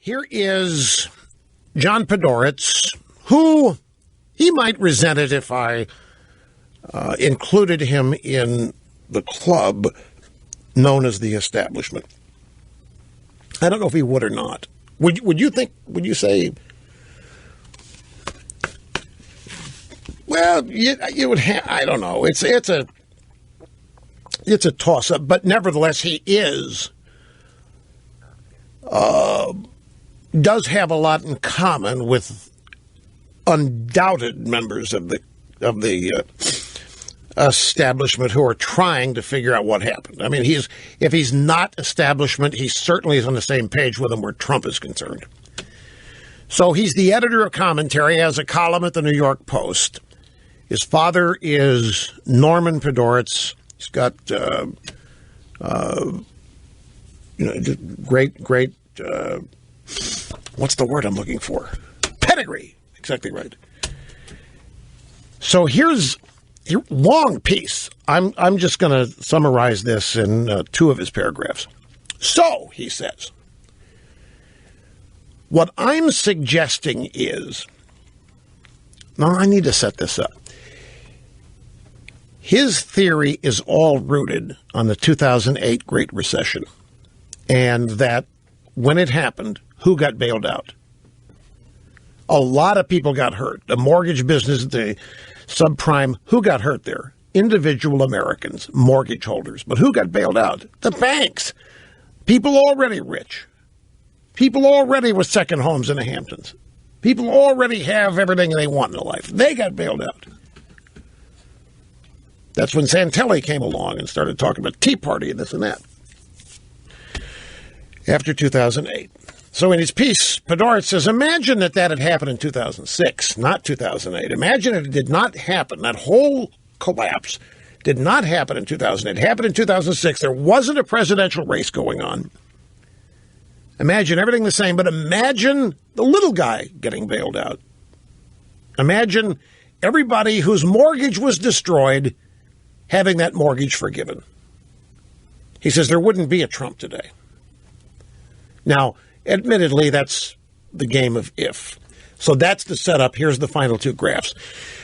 Here is John Podhoretz, who he might resent it if I included him in the club known as the establishment. I don't know if he would or not. Would you say, well, you would have, I don't know. It's a toss-up, but nevertheless, he does have a lot in common with undoubted members of the establishment who are trying to figure out what happened. I mean, if he's not establishment, he certainly is on the same page with them where Trump is concerned. So he's the editor of commentary, has a column at the New York Post. His father is Norman Podhoretz. He's got great. What's the word I'm looking for? Pedigree. Exactly right. So here's a long piece. I'm just going to summarize this in two of his paragraphs. So, he says, what I'm suggesting is, now I need to set this up. His theory is all rooted on the 2008 Great Recession, and that when it happened, who got bailed out? A lot of people got hurt. The mortgage business, the subprime, who got hurt there? Individual Americans, mortgage holders. But who got bailed out? The banks. People already rich. People already with second homes in the Hamptons. People already have everything they want in life. They got bailed out. That's when Santelli came along and started talking about Tea Party and this and that. After 2008. So in his piece, Podhoretz says, imagine that had happened in 2006, not 2008. Imagine it did not happen. That whole collapse did not happen in 2008. It happened in 2006. There wasn't a presidential race going on. Imagine everything the same, but imagine the little guy getting bailed out. Imagine everybody whose mortgage was destroyed having that mortgage forgiven. He says there wouldn't be a Trump today. Now, admittedly, that's the game of if. So that's the setup. Here's the final two graphs.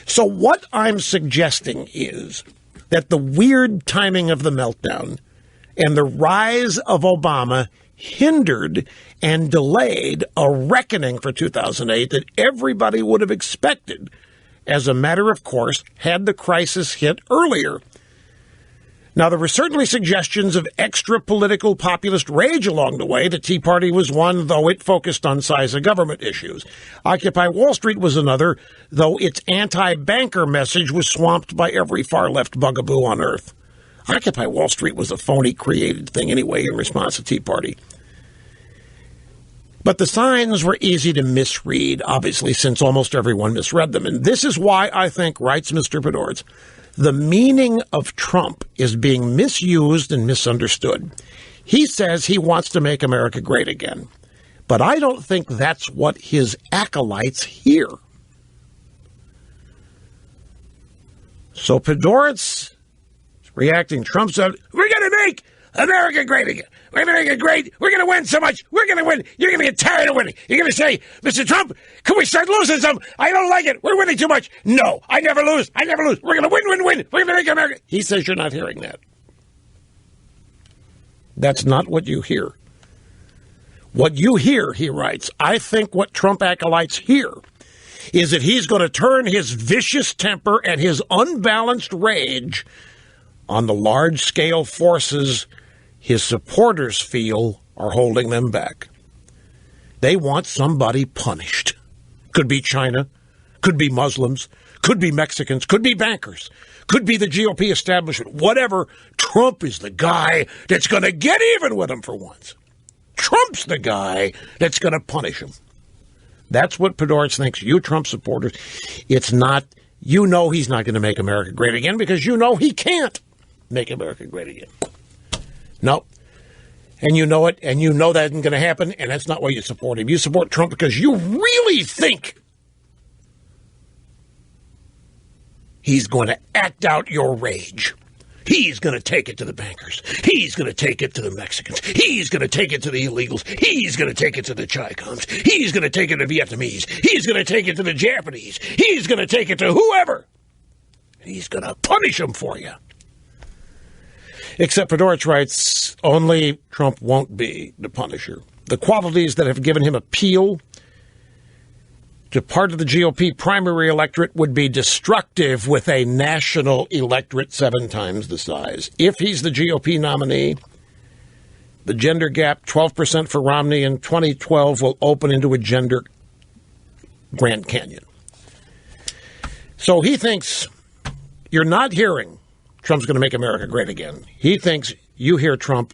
So what I'm suggesting is that the weird timing of the meltdown and the rise of Obama hindered and delayed a reckoning for 2008 that everybody would have expected, as a matter of course, had the crisis hit earlier. Now, there were certainly suggestions of extra political populist rage along the way. The Tea Party was one, though it focused on size of government issues. Occupy Wall Street was another, though its anti-banker message was swamped by every far-left bugaboo on earth. Occupy Wall Street was a phony created thing anyway in response to Tea Party. But the signs were easy to misread, obviously, since almost everyone misread them. And this is why I think, writes Mr. Podhoretz, the meaning of Trump is being misused and misunderstood. He says he wants to make America great again. But I don't think that's what his acolytes hear. So Podhoretz is reacting. Trump said, we're going to make America great again. We're going to make it great. We're going to win so much. We're going to win. You're going to get tired of winning. You're going to say, Mr. Trump, can we start losing some? I don't like it. We're winning too much. No, I never lose. I never lose. We're going to win. We're going to make America. He says you're not hearing that. That's not what you hear. What you hear, he writes, I think what Trump acolytes hear is that he's going to turn his vicious temper and his unbalanced rage on the large-scale forces his supporters feel are holding them back. They want somebody punished. Could be China, could be Muslims, could be Mexicans, could be bankers, could be the GOP establishment. Whatever, Trump is the guy that's going to get even with them for once. Trump's the guy that's going to punish him. That's what Podhoretz thinks. You Trump supporters, it's not, you know he's not going to make America great again because you know he can't make America great again. No. And you know it, and you know that isn't going to happen, and that's not why you support him. You support Trump because you really think he's going to act out your rage. He's going to take it to the bankers. He's going to take it to the Mexicans. He's going to take it to the illegals. He's going to take it to the Chi-Coms. He's going to take it to the Vietnamese. He's going to take it to the Japanese. He's going to take it to whoever. He's going to punish them for you. Except Podhoretz writes, only Trump won't be the punisher. The qualities that have given him appeal to part of the GOP primary electorate would be destructive with a national electorate 7 times the size. If he's the GOP nominee, the gender gap, 12% for Romney in 2012, will open into a gender Grand Canyon. So he thinks you're not hearing Trump's going to make America great again. He thinks you hear Trump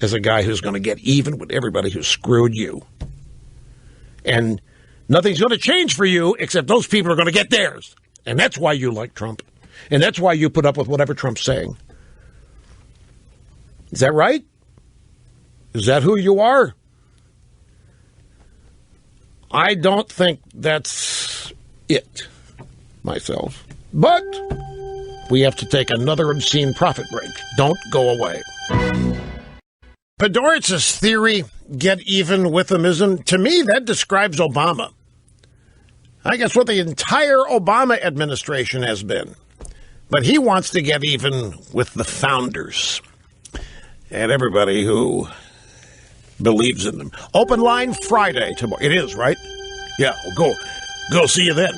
as a guy who's going to get even with everybody who screwed you. And nothing's going to change for you except those people are going to get theirs. And that's why you like Trump. And that's why you put up with whatever Trump's saying. Is that right? Is that who you are? I don't think that's it myself. But we have to take another obscene profit break. Don't go away. Podhoretz's theory, get even with themism, to me, that describes Obama. I guess what the entire Obama administration has been. But he wants to get even with the founders and everybody who believes in them. Open line Friday tomorrow. It is, right? Yeah, we'll go see you then.